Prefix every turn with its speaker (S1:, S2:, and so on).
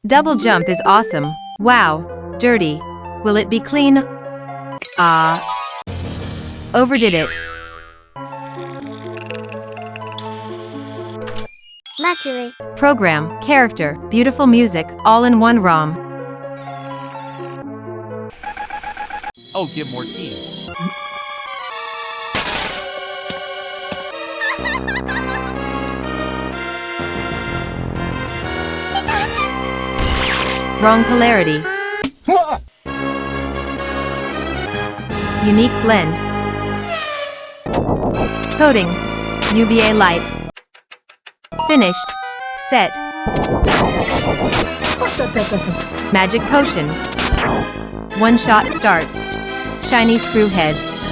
S1: Double jump is awesome. Wow. Dirty. Will it be clean? Overdid it.
S2: Mercury.
S1: Program, character, beautiful music, all in one ROM.
S3: Oh, get more tea.
S1: Wrong polarity. Unique blend. Coding. UVA light. Finished. Set. Magic potion. One shot start. Shiny screw heads.